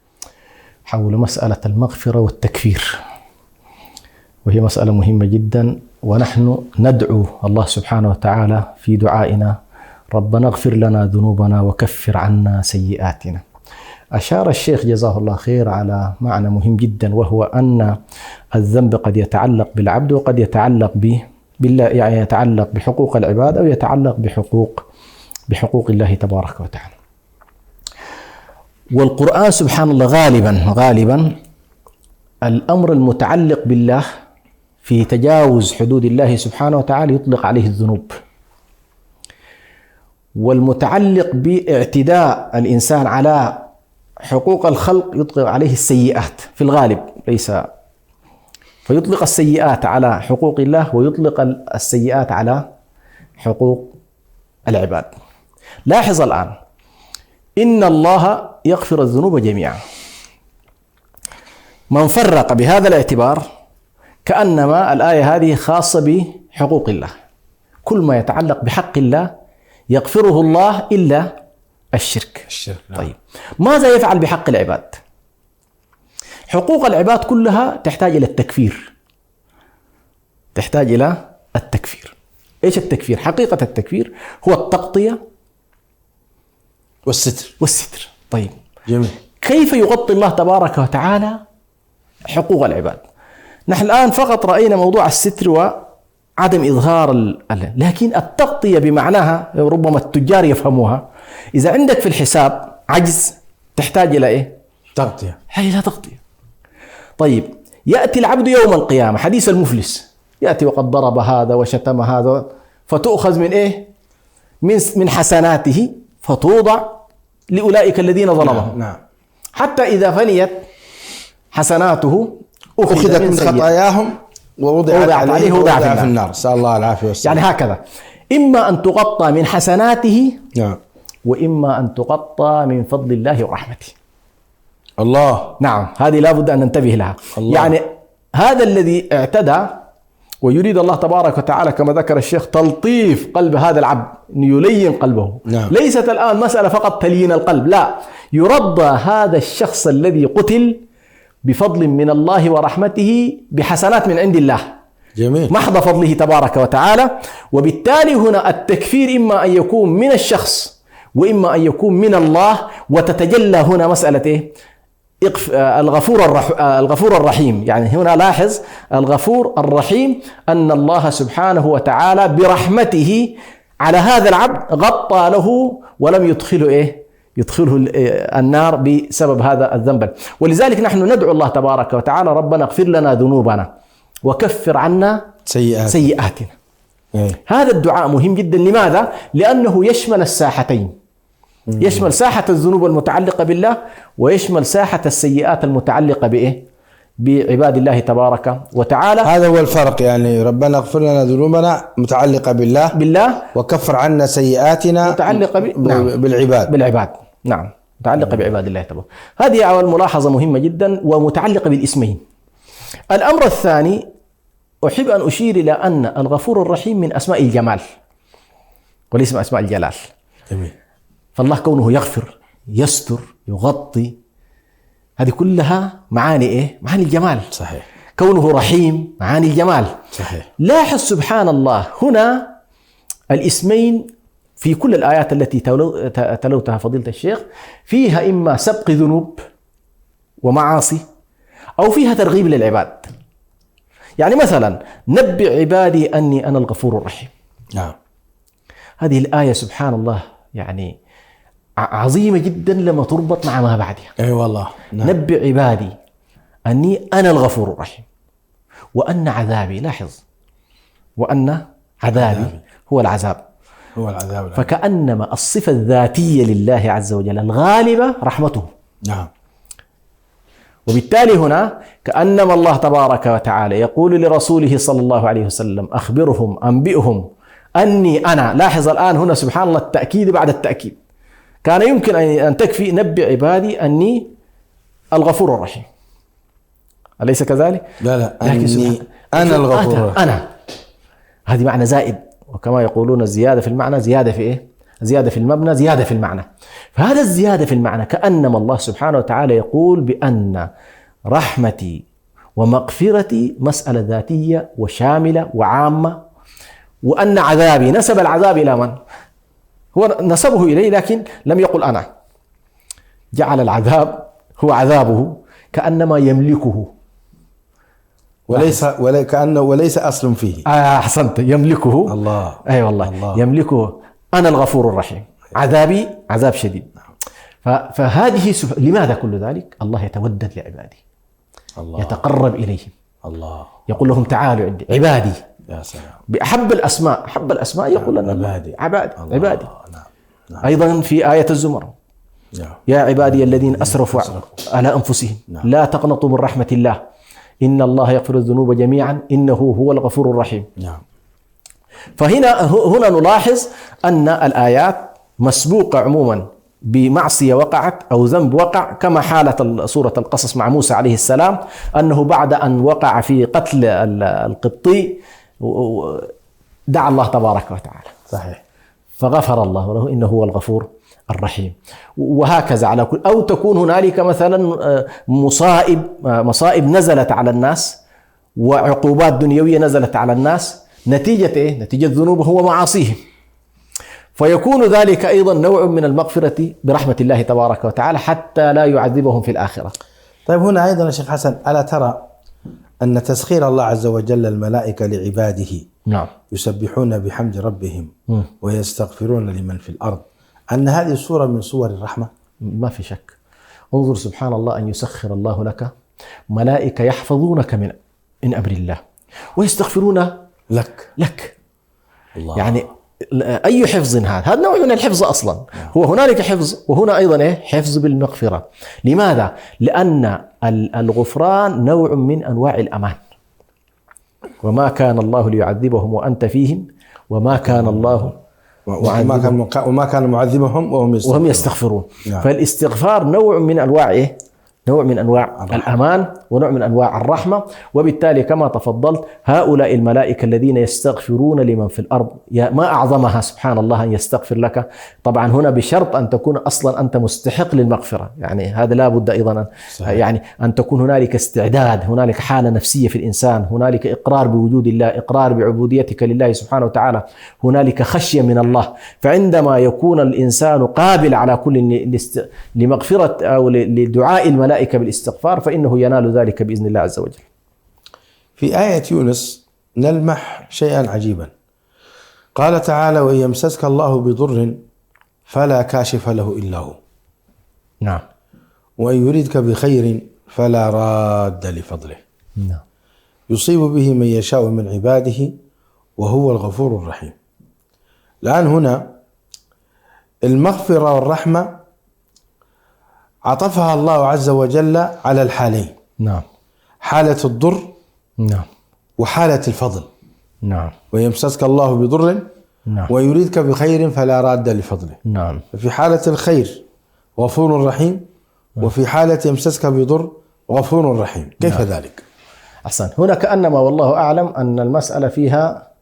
حول مسألة المغفرة والتكفير، وهي مسألة مهمة جدا، ونحن ندعو الله سبحانه وتعالى في دعائنا ربنا اغفر لنا ذنوبنا وكفر عنا سيئاتنا. أشار الشيخ جزاه الله خير على معنى مهم جدا، وهو أن الذنب قد يتعلق بالعبد وقد يتعلق بالله، يعني يتعلق بحقوق العباد أو يتعلق بحقوق الله تبارك وتعالى. والقرآن سبحان الله غالبا الأمر المتعلق بالله في تجاوز حدود الله سبحانه وتعالى يطلق عليه الذنوب، والمتعلق باعتداء الإنسان على حقوق الخلق يطلق عليه السيئات في الغالب، ليس فيطلق السيئات على حقوق الله ويطلق السيئات على حقوق العباد. لاحظ الآن إن الله يغفر الذنوب جميعا. من فرق بهذا الاعتبار كأنما الآية هذه خاصة بحقوق الله، كل ما يتعلق بحق الله يغفره الله إلا الشرك. طيب، ماذا يفعل بحق العباد؟ حقوق العباد كلها تحتاج إلى التكفير، تحتاج إلى التكفير. إيش التكفير؟ حقيقة التكفير هو التغطية والستر. طيب جميل. كيف يغطي الله تبارك وتعالى حقوق العباد؟ نحن الآن فقط رأينا موضوع الستر وعدم إظهار لكن التغطية بمعناها ربما التجار يفهموها. إذا عندك في الحساب عجز تحتاج إلى إيه؟ تغطية. هي لا تغطية. طيب، يأتي العبد يوم القيامة، حديث المفلس، يأتي وقد ضرب هذا وشتم هذا، فتؤخذ من إيه؟ من حسناته فتوضع لأولئك الذين ظلمهم. نعم. حتى إذا فنيت حسناته أخذت من خطاياهم ووضعت عليه وضع في النار. سأل الله العافية والسلام. يعني هكذا، إما أن تغطى من حسناته، نعم، وإما أن تغطى من فضل الله ورحمته. الله. نعم، هذه لا بد أن ننتبه لها. الله. يعني هذا الذي اعتدى ويريد الله تبارك وتعالى كما ذكر الشيخ تلطيف قلب هذا العبد، أن يلين قلبه. نعم. ليست الآن مسألة فقط تليين القلب، لا، يرضى هذا الشخص الذي قتل بفضل من الله ورحمته بحسنات من عند الله، جميل، محض فضله تبارك وتعالى. وبالتالي هنا التكفير إما أن يكون من الشخص وإما أن يكون من الله، وتتجلى هنا مسألة إيه؟ الغفور الرحيم. يعني هنا لاحظ الغفور الرحيم أن الله سبحانه وتعالى برحمته على هذا العبد غطى له ولم يدخله النار بسبب هذا الذنب. ولذلك نحن ندعو الله تبارك وتعالى ربنا اغفر لنا ذنوبنا وكفر عنا سيئاتنا. هذا الدعاء مهم جدا. لماذا؟ لأنه يشمل الساحتين، يشمل ساحة الذنوب المتعلقة بالله ويشمل ساحة السيئات المتعلقة بعباد الله تبارك وتعالى. هذا هو الفرق، يعني ربنا اغفر لنا ذنوبنا متعلقة بالله وكفر عنا سيئاتنا متعلقة بالعباد. نعم، متعلقة بعباد الله تبارك. هذه أول ملاحظة مهمة جدا ومتعلقة بالاسمين. الأمر الثاني أحب أن أشير إلى أن الغفور الرحيم من أسماء الجمال وليس من أسماء الجلال. جميل. فالله كونه يغفر، يستر، يغطي، هذه كلها معاني معاني الجمال. صحيح. كونه رحيم معاني الجمال. صحيح. لاحظ سبحان الله هنا الاسمين في كل الآيات التي تلوتها فضيلة الشيخ فيها إما سبق ذنوب ومعاصي أو فيها ترغيب للعباد. يعني مثلا نبئ عبادي أني أنا الغفور الرحيم. نعم. هذه الآية سبحان الله يعني عظيمة جدا لما تربط مع ما بعدها. اي والله. نعم. نبئ عبادي أني أنا الغفور الرحيم وأن عذابي، لاحظ، وأن عذابي هو العذاب. فكأنما الصفة الذاتية لله عز وجل الغالبة رحمته. نعم. وبالتالي هنا كأنما الله تبارك وتعالى يقول لرسوله صلى الله عليه وسلم أخبرهم أنبئهم أني أنا. لاحظ الآن هنا سبحان الله التأكيد بعد التأكيد. كان يمكن أن تكفي نبئ عبادي أني الغفور الرحيم، أليس كذلك؟ لا أني أنا الغفور الرحيم. أنا هذه معنى زائد، وكما يقولون الزيادة في المعنى زيادة في إيه؟ زيادة في المبنى زيادة في المعنى. فهذا الزيادة في المعنى كأنما الله سبحانه وتعالى يقول بأن رحمتي ومغفرتي مسألة ذاتية وشاملة وعامة، وأن عذابي نسب العذاب إلى من؟ هو نسبه إليه لكن لم يقل أنا، جعل العذاب هو عذابه كأنما يملكه وليس أصل فيه. أحسنت، يملكه الله. أي والله الله. يملكه. أنا الغفور الرحيم، عذابي عذاب شديد. فهذه لماذا كل ذلك؟ الله يتودد لعباده، الله يتقرب إليهم، الله يقول لهم تعالوا عندي عبادي. يا سلام. بأحب الأسماء، أحب الأسماء يقول لنا عبادي. نعم. أيضا في آية الزمر يا عبادي الذين أسرفوا على أنفسهم لا تقنطوا من رحمة الله إن الله يغفر الذنوب جميعا إنه هو الغفور الرحيم. نعم. فهنا نلاحظ أن الآيات مسبوقة عموما بمعصية وقعت أو ذنب وقع، كما حالة سورة القصص مع موسى عليه السلام أنه بعد أن وقع في قتل القبطي دعا الله تبارك وتعالى. صحيح. فغفر الله له إنه هو الغفور الرحيم. وهكذا على كل، أو تكون هنالك مثلا مصائب نزلت على الناس وعقوبات دنيوية نزلت على الناس نتيجة إيه؟ نتيجة ذنوبهم ومعاصيهم، فيكون ذلك أيضا نوع من المغفرة برحمة الله تبارك وتعالى حتى لا يعذبهم في الآخرة. طيب هنا أيضا يا شيخ حسن، ألا ترى أن تسخير الله عز وجل الملائكة لعباده نعم يسبحون بحمد ربهم ويستغفرون لمن في الأرض، أن هذه صورة من صور الرحمة؟ ما في شك. انظر سبحان الله أن يسخر الله لك ملائكة يحفظونك من أمر الله ويستغفرون لك. الله. يعني أي حفظ هذا نوع من الحفظ أصلا. هو هنالك حفظ وهنا أيضا حفظ بالمغفرة. لماذا؟ لأن الغفران نوع من أنواع الأمان. وما كان الله ليعذبهم وأنت فيهم وما كان الله وما كان معذبهم وهم يستغفرون. فالاستغفار نوع من أنواع نوع من أنواع الأمان ونوع من أنواع الرحمة. وبالتالي كما تفضلت هؤلاء الملائكة الذين يستغفرون لمن في الأرض، ما أعظمها سبحان الله أن يستغفر لك، طبعا هنا بشرط أن تكون أصلا أنت مستحق للمغفرة، يعني هذا لا بد أيضا يعني أن تكون هنالك استعداد، هنالك حالة نفسية في الإنسان، هنالك إقرار بوجود الله، إقرار بعبوديتك لله سبحانه وتعالى، هنالك خشية من الله. فعندما يكون الإنسان قابل على كل لمغفرة أو لدعاء الملائكة بالاستغفار فإنه ينال ذلك بإذن الله عز وجل. في آية يونس نلمح شيئا عجيبا، قال تعالى: وإن يمسسك الله بضر فلا كاشف له إلا هو. نعم. وإن يردك بخير فلا راد لفضله. نعم. يصيب به من يشاء من عباده وهو الغفور الرحيم. الآن هنا المغفرة والرحمة عطفها الله عز وجل على الحالين. نعم. حالة الضر نعم وحالة الفضل. نعم. ويمسسك الله بضر نعم. ويريدك بخير فلا راد لفضله. نعم. في حالة الخير غفور رحيم، وفي حالة يمسسك بضر غفور رحيم. كيف ذلك؟ أحسن. هنا كأنما والله أعلم أن المسألة فيها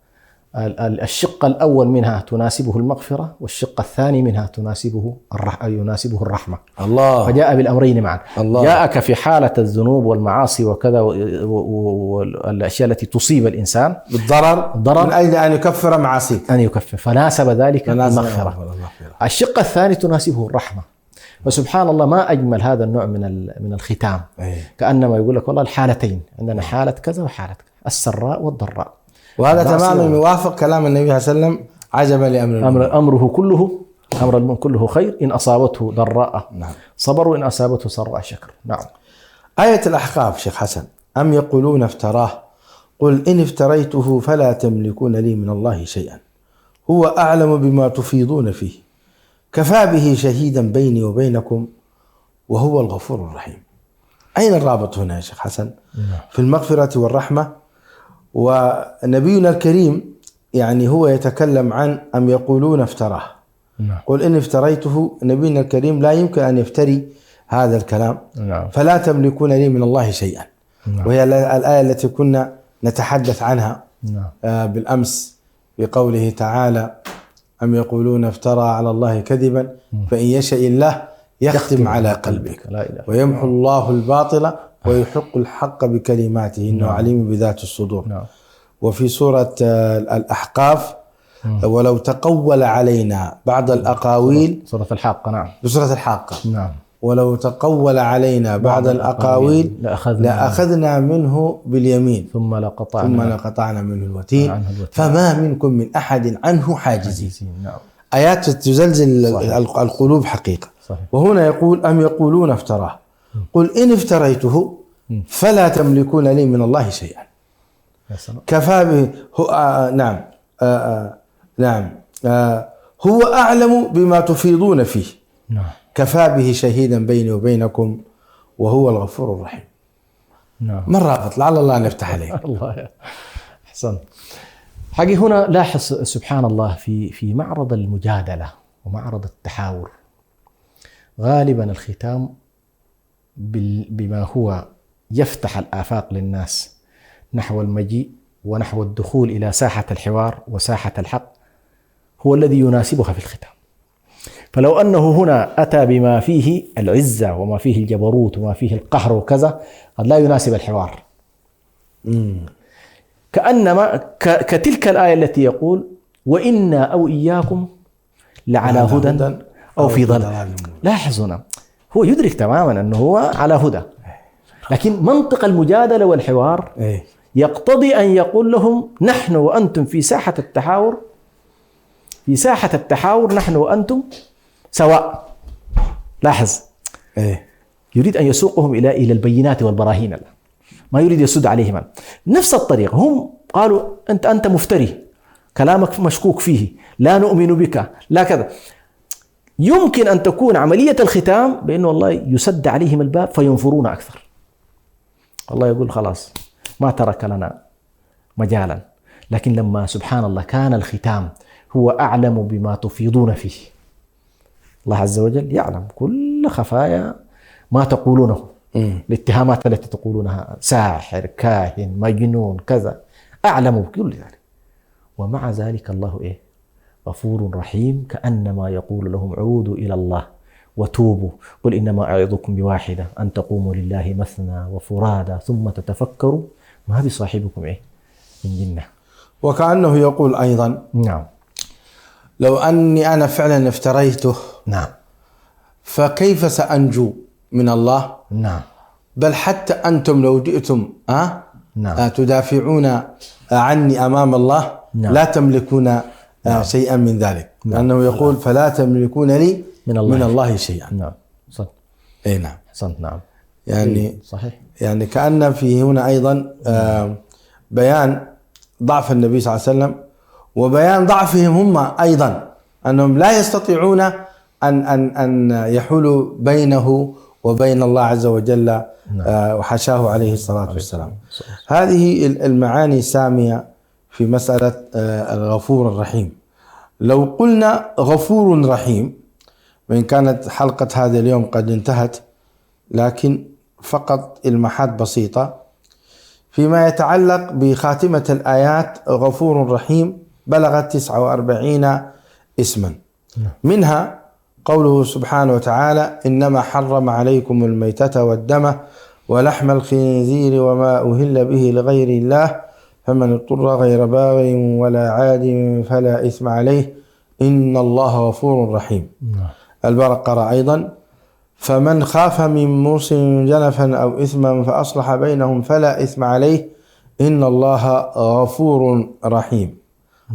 الشق الأول منها تناسبه المغفرة، والشق الثاني منها يناسبه الرحمة. الله. فجاء بالأمرين معا. الله. جاءك في حالة الذنوب والمعاصي وكذا والأشياء التي تصيب الإنسان بالضرر من أجل أن يكفر معاصيك، أن يكفر، فناسب ذلك المغفرة. الشق الثاني تناسبه الرحمة. وسبحان الله ما أجمل هذا النوع من الختام. كأنما يقول لك والله الحالتين عندنا، حالة كذا وحالة كذا، السراء والضراء. وهذا تماما يوافق كلام النبي صلى الله عليه وسلم: عجبا لأمر أمره كله، أمر المؤمن كله خير، إن أصابته ضراء صبر وإن أصابته سراء شكر. نعم. آية الأحقاف شيخ حسن: أم يقولون افتراه قل إن افتريته فلا تملكون لي من الله شيئا هو أعلم بما تفيضون فيه كفى به شهيدا بيني وبينكم وهو الغفور الرحيم. أين الرابط هنا يا شيخ حسن في المغفرة والرحمة؟ ونبينا الكريم يعني هو يتكلم عن أم يقولون افتراه. قل إن افتريته، نبينا الكريم لا يمكن أن يفتري هذا الكلام. فلا تملكون لي من الله شيئا. وهي الآية التي كنا نتحدث عنها بالأمس بقوله تعالى: أم يقولون افترى على الله كذبا فإن يشاء الله يختم على قلبك ويمحو الله الباطل ويحق الحق بكلماته إنه عليم بذات الصدور. وفي سورة الأحقاف: ولو تقول علينا بعض الأقاويل، سورة الحاقة. نعم. بسورة الحاقة. نعم. ولو تقول علينا بعض الأقاويل لأخذنا منه باليمين ثم لقطعنا منه الوتين فما منكم من أحد عنه حاجزين. آيات تزلزل القلوب حقيقة. وهنا يقول: أم يقولون افتراه قل إن افتريته فلا تملكون لي من الله شيئا كفى به هو أعلم بما تفيضون فيه كفى به شهيدا بيني وبينكم وهو الغفور الرحيم. ما الرابط؟ لعل الله أن يفتح عليك. الله أحسن. حقي هنا لاحظ سبحان الله في معرض المجادلة ومعرض التحاور غالبا الختام بما هو يفتح الآفاق للناس نحو المجيء ونحو الدخول إلى ساحة الحوار وساحة الحق هو الذي يناسبها في الختام. فلو أنه هنا أتى بما فيه العزة وما فيه الجبروت وما فيه القهر وكذا قد لا يناسب الحوار. كأنما كتلك الآية التي يقول: وإنا أو إياكم لعلى هدى أو في ضلال. لاحظ هنا هو يدرك تماما أنه هو على هدى، لكن منطق المجادلة والحوار يقتضي أن يقول لهم: نحن وأنتم في ساحة التحاور، في ساحة التحاور نحن وأنتم سواء. لاحظ يريد أن يسوقهم إلى البينات والبراهين، ما يريد يسد عليهم. نفس الطريقة هم قالوا: أنت مفتري، كلامك مشكوك فيه، لا نؤمن بك، لا كذا. يمكن أن تكون عملية الختام بأنه الله يسد عليهم الباب فينفرون أكثر. الله يقول: خلاص ما ترك لنا مجالا. لكن لما سبحان الله كان الختام هو أعلم بما تفيضون فيه، الله عز وجل يعلم كل خفايا ما تقولونه، الاتهامات التي تقولونها ساحر كاهن مجنون كذا، أعلم بكل ذلك، ومع ذلك الله غفور رحيم، كأنما يقول لهم عودوا إلى الله وتوبوا، قل إنما أعظكم بواحدة أن تقوموا لله مثنى وفرادى ثم تتفكروا ما بصاحبكم من جنة. وكأنه يقول أيضا نعم لو أني أنا فعلا افتريته نعم فكيف سأنجو من الله؟ نعم بل حتى أنتم لو جئتم نعم تدافعون عني أمام الله نعم. لا تملكون شيئا من ذلك، لأنه يقول فلا تملكون لي من الله شيئا. نعم صح. أي نعم صح. نعم يعني صحيح. يعني كأن في هنا أيضا بيان ضعف النبي صلى الله عليه وسلم، وبيان ضعفهم هم أيضا، أنهم لا يستطيعون أن يحولوا بينه وبين الله عز وجل وحاشاه عليه الصلاة والسلام. هذه المعاني سامية في مسألة الغفور الرحيم. لو قلنا غفور رحيم، وإن كانت حلقة هذا اليوم قد انتهت، لكن فقط المحات بسيطة فيما يتعلق بخاتمة الآيات. غفور رحيم بلغت 49 اسما، منها قوله سبحانه وتعالى إنما حرم عليكم الميتة والدم ولحم الخنزير وما أهل به لغير الله فمن اضطر غير باغ ولا عاد فلا إثم عليه إن الله غفور رحيم. البقرة أيضا فمن خاف من موص جنفا أو إثما فأصلح بينهم فلا إثم عليه إن الله غفور رحيم.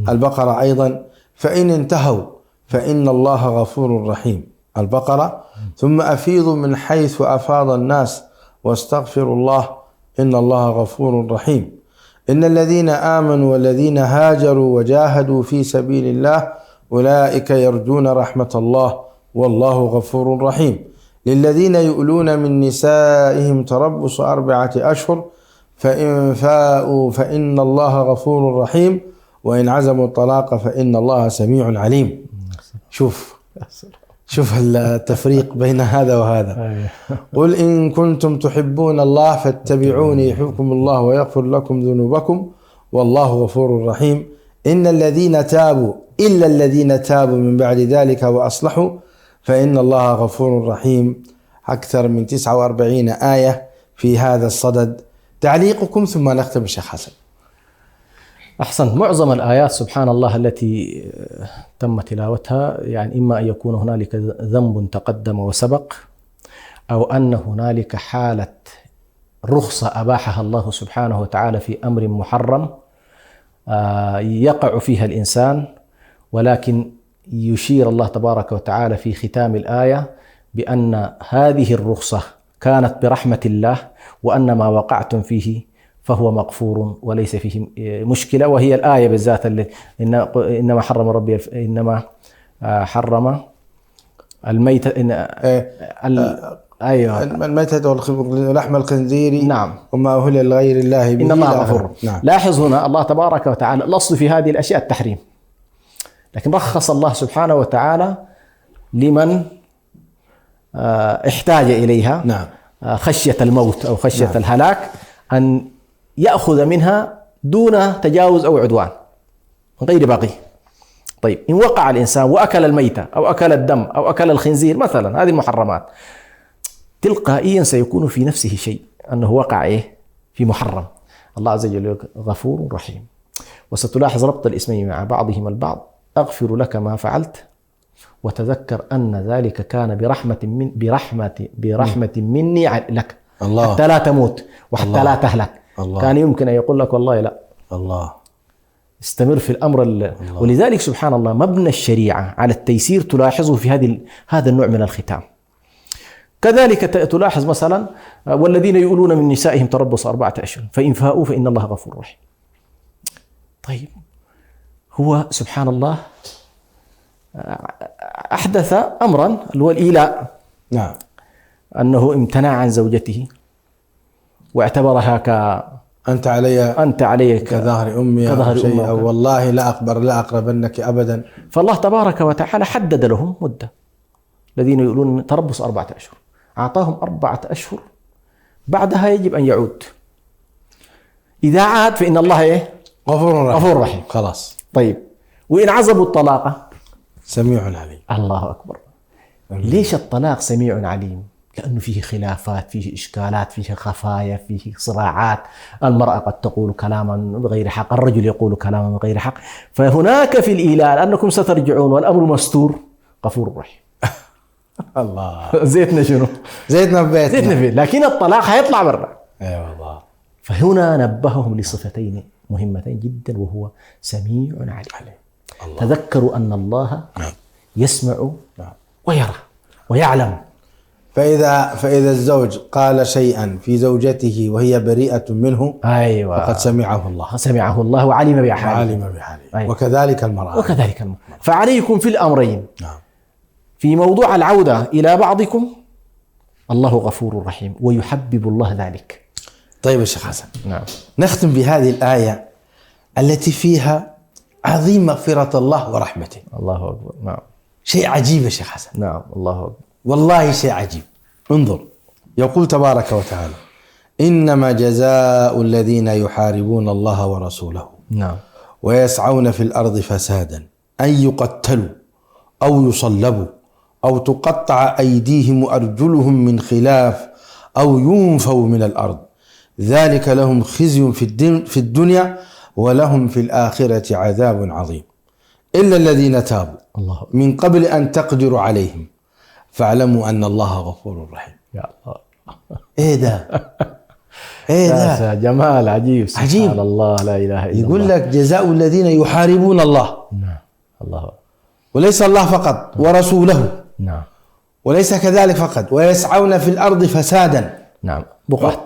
البقرة أيضا فإن انتهوا فإن الله غفور رحيم. البقرة ثم أفيضوا من حيث أفاض الناس واستغفروا الله إن الله غفور رحيم. إن الذين آمنوا والذين هاجروا وجاهدوا في سبيل الله أولئك يرجون رحمة الله والله غفور رحيم. للذين يؤلون من نسائهم تربص 4 أشهر فإن فاءوا فإن الله غفور رحيم وإن عزموا الطلاق فإن الله سميع عليم. شوف التفريق بين هذا وهذا. قل إن كنتم تحبون الله فاتبعوني يحبكم الله ويغفر لكم ذنوبكم والله غفور رحيم. إن الذين تابوا إلا الذين تابوا من بعد ذلك وأصلحوا فإن الله غفور رحيم. أكثر من 49 آية في هذا الصدد. تعليقكم ثم نختم الشيخ حسن. أحسن. معظم الآيات سبحان الله التي تم تلاوتها يعني إما أن يكون هنالك ذنب تقدم وسبق، أو أن هنالك حالة رخصة أباحها الله سبحانه وتعالى في أمر محرم يقع فيها الإنسان، ولكن يشير الله تبارك وتعالى في ختام الآية بأن هذه الرخصة كانت برحمة الله، وأن ما وقعتم فيه فهو مغفور وليس فيه مشكلة. وهي الآية بالذات إنما حرم ربي إنما حرم الميتة أيوة الميتة ولحم الخنزير نعم وما أهل لغير الله به إن الله غفور. نعم. لاحظ هنا الله تبارك وتعالى الأصل في هذه الأشياء التحريم، لكن رخص الله سبحانه وتعالى لمن احتاج إليها نعم. خشية الموت أو خشية نعم. الهلاك أن يأخذ منها دون تجاوز أو عدوان من غير بغي. طيب إن وقع الإنسان وأكل الميتة أو أكل الدم أو أكل الخنزير مثلا، هذه المحرمات، تلقائيا سيكون في نفسه شيء أنه وقع في محرم. الله عز وجل غفور رحيم. وستلاحظ ربط الاسمين مع بعضهما البعض. أغفر لك ما فعلت وتذكر أن ذلك كان برحمة مني لك الله. حتى لا تموت وحتى الله. لا تهلك الله. كان يمكن أن يقول لك والله لا الله استمر في الأمر الله. ولذلك سبحان الله مبنى الشريعة على التيسير تلاحظه في هذا النوع من الختام. كذلك تلاحظ مثلا والذين يؤلون من نسائهم تربص 4 أشهر فإن فاءوا فإن الله غفور رحيم. طيب هو سبحان الله أحدث أمرا اللي هو الإيلاء. نعم. أنه امتنع عن زوجته واعتبرها أنت علي كظهر أمي أو والله لا أقربنك أبدا. فالله تبارك وتعالى حدد لهم مدة. الذين يقولون تربص 4 أشهر أعطاهم 4 أشهر بعدها يجب أن يعود. إذا عاد فإن الله إيه؟ غفور رحيم. خلاص. طيب وإن عزبوا الطلاق سميع عليم. الله أكبر. ليش الطلاق سميع عليم؟ لأنه فيه خلافات، فيه إشكالات، فيه خفايا، فيه صراعات. المرأة قد تقول كلاما بغير حق، الرجل يقول كلاما بغير حق، فهناك في الإيلاء أنكم سترجعون والأمر مستور غفور رحيم. الله. زيتنا شنو؟ زيتنا في بيتنا. زيتنا في بيت. لكن الطلاق هيطلع برا. ايوه والله. فهنا نبههم لصفتين مهمتين جدا، وهو سميع عليم. تذكروا أن الله يسمع ويرى ويعلم. فإذا الزوج قال شيئا في زوجته وهي بريئة منه، أيوة، فقد سمعه الله. سمعه الله وعلم بحاله. أيوة. وكذلك المرأة. فعليكم في الأمرين. في موضوع العودة إلى بعضكم الله غفور رحيم ويحبب الله ذلك. طيب يا شيخ حسن. نعم. نختم بهذه الآية التي فيها عظيم مغفرة الله ورحمته. الله أكبر. نعم. شيء عجيب يا شيخ حسن. نعم. الله أكبر. والله شيء عجيب. انظر، يقول تبارك وتعالى: إنما جزاء الذين يحاربون الله ورسوله نعم ويسعون في الأرض فسادا أن يقتلوا أو يصلبوا أو تقطع أيديهم وأرجلهم من خلاف أو ينفوا من الأرض، ذلك لهم خزي في الدنيا ولهم في الآخرة عذاب عظيم، إلا الذين تابوا من قبل أن تقدروا عليهم فاعلموا أن الله غفور رحيم. يا الله. إيه ده؟ إيه ده؟ جمال عجيب. سبحان الله، لا إله إلا الله. يقول لك جزاء الذين يحاربون الله. نعم. الله. وليس الله فقط، ورسوله. نعم. وليس كذلك فقط، ويسعون في الأرض فسادا. نعم. بغاة.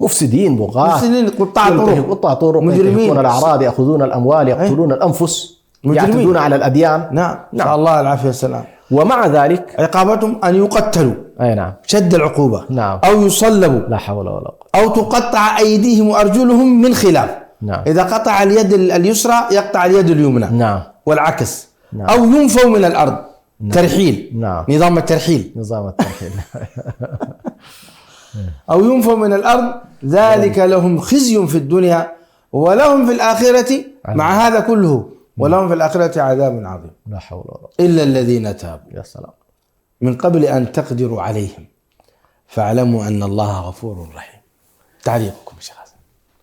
مفسدين، بغاة، مفسدين، قطاع طرق، مجرمين، ينتهكون الأعراض، يأخذون الأموال، يقتلون الأنفس، يعتدون على الأديان. نعم. نسأل الله العافية والسلام. ومع ذلك عقابتهم أن يقتلوا. أي نعم. شد العقوبة. نعم. أو يصلبوا. لا حول ولا قوة. أو تقطع أيديهم وأرجلهم من خلاف. نعم. إذا قطع اليد اليسرى يقطع اليد اليمنى. نعم. والعكس. نعم. أو ينفوا من الأرض. نعم. ترحيل. نعم. نظام الترحيل. أو ينفوا من الأرض، ذلك لهم خزي في الدنيا ولهم في الآخرة مع هذا كله ولهم في الآخرة عذاب عظيم. لا حول ولا قوة. إلا الذين تابوا. يا سلام. من قبل أن تقدروا عليهم فاعلموا أن الله غفور رحيم. تعليقكم شيخ حسن؟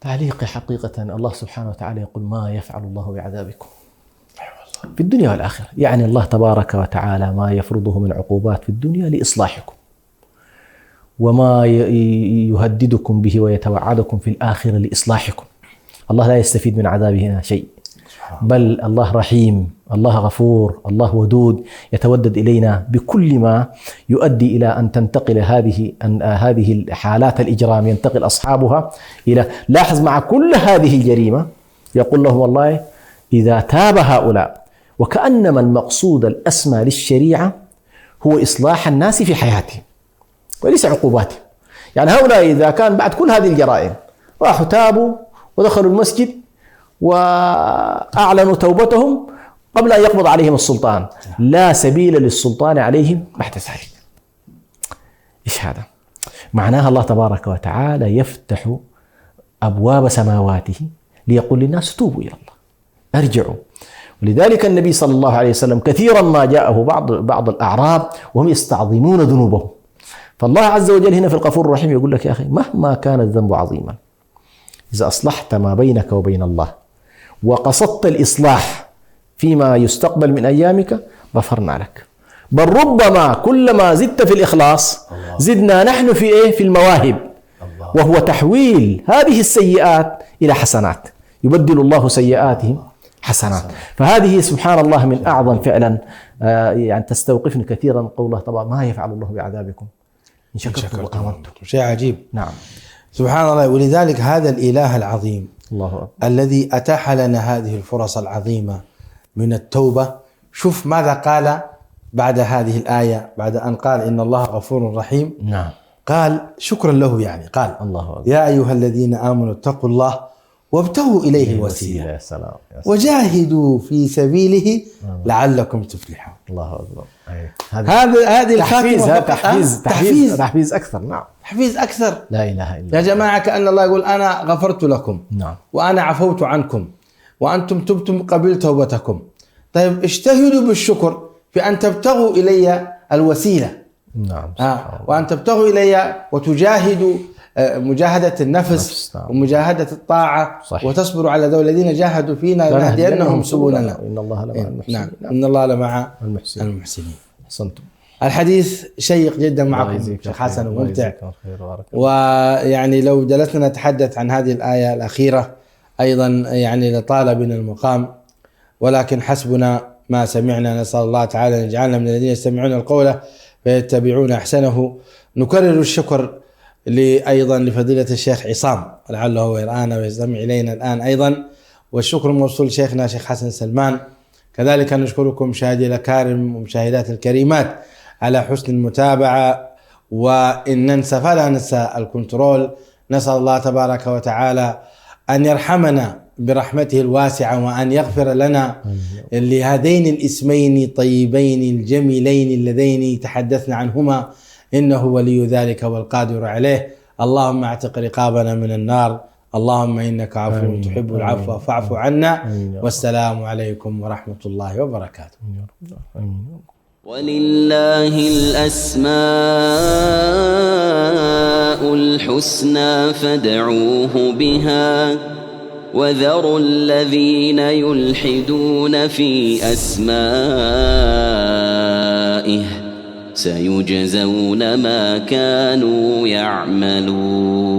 تعليقي حقيقة الله سبحانه وتعالى يقول: ما يفعل الله بعذابكم في الدنيا والآخرة. يعني الله تبارك وتعالى ما يفرضه من عقوبات في الدنيا لإصلاحكم، وما يهددكم به ويتوعدكم في الآخرة لإصلاحكم. الله لا يستفيد من عذابه هنا شيء، بل الله رحيم، الله غفور، الله ودود، يتودد إلينا بكل ما يؤدي إلى أن تنتقل هذه الحالات الإجرام، ينتقل أصحابها إلى، لاحظ مع كل هذه الجريمة يقول لهم والله إذا تاب هؤلاء، وكأنما المقصود الأسمى للشريعة هو إصلاح الناس في حياتهم وليس عقوباتهم. يعني هؤلاء إذا كان بعد كل هذه الجرائم راحوا تابوا ودخلوا المسجد وأعلنوا توبتهم قبل أن يقبض عليهم السلطان، لا سبيل للسلطان عليهم بعد ذلك. إيش هذا؟ معناها الله تبارك وتعالى يفتح أبواب سماواته ليقول للناس توبوا إلى الله، ارجعوا. ولذلك النبي صلى الله عليه وسلم كثيرا ما جاءه بعض الأعراب وهم يستعظمون ذنوبهم، فالله عز وجل هنا في الغفور الرحيم يقول لك يا أخي مهما كان الذنب عظيما، إذا أصلحت ما بينك وبين الله وقصدت الإصلاح فيما يستقبل من أيامك غفرنا لك. بل ربما كلما زدت في الإخلاص زدنا نحن في إيه؟ في المواهب، وهو تحويل هذه السيئات إلى حسنات، يبدل الله سيئاتهم حسنات. فهذه سبحان الله من أعظم فعلا يعني تستوقفني كثيرا قوله طبعا: ما يفعل الله بعذابكم إن شكرتم وآمنتم. شيء عجيب. نعم سبحان الله. ولذلك هذا الإله العظيم الله أكبر الذي أتاح لنا هذه الفرص العظيمة من التوبة، شوف ماذا قال بعد هذه الآية، بعد أن قال إن الله غفور رحيم. نعم. قال شكرا له، يعني قال الله أكبر: يا أيها الذين آمنوا اتقوا الله وابتغوا إليه الوسيلة يا سلام وجاهدوا في سبيله لعلكم تفلحون. الله أكبر. هذه الخاتمة تحفيز أكثر. نعم، تحفيز أكثر. لا إله إلا يا جماعة، كأن الله يقول أنا غفرت لكم، نعم، وأنا عفوت عنكم، وأنتم تبتم قبل توبتكم. طيب اجتهدوا بالشكر في أن تبتغوا إلي الوسيلة. نعم، وأن تبتغوا إلي وتجاهدوا مجاهدة النفس ومجاهدة الطاعة، صحيح. وتصبروا على ذوي الذين جاهدوا فينا لنهدينهم سبلنا. إن الله لمع المحسنين. نعم، إن الله لمع المحسنين. أحسنتم. الحديث شيق جدا معكم شيخ حسن وممتع، ويعني لو جلسنا نتحدث عن هذه الآية الأخيرة أيضا يعني لطال بنا المقام، ولكن حسبنا ما سمعنا. نسأل الله تعالى أن يجعلنا من الذين يستمعون القول فيتبعون أحسنه. نكرر الشكر أيضا لفضيلة الشيخ عصام، لعله هو يرانا ويستمع إلينا الآن أيضا، والشكر موصول لشيخنا شيخ حسن سلمان. كذلك نشكركم مشاهدي الأكارم ومشاهدات الكريمات على حسن المتابعة، وإن ننسى فلا ننسى الكنترول. نسأل الله تبارك وتعالى أن يرحمنا برحمته الواسعة، وأن يغفر لنا لهذين الاسمين الطيبين الجميلين اللذين تحدثنا عنهما، إنه ولي ذلك والقادر عليه. اللهم اعتق رقابنا من النار، اللهم إنك عفو تحب العفو فاعف عنا. والسلام عليكم ورحمة الله وبركاته. ولله الأسماء الحسنى فادعوه بها وذروا الذين يلحدون في أسمائه سيجزون ما كانوا يعملون.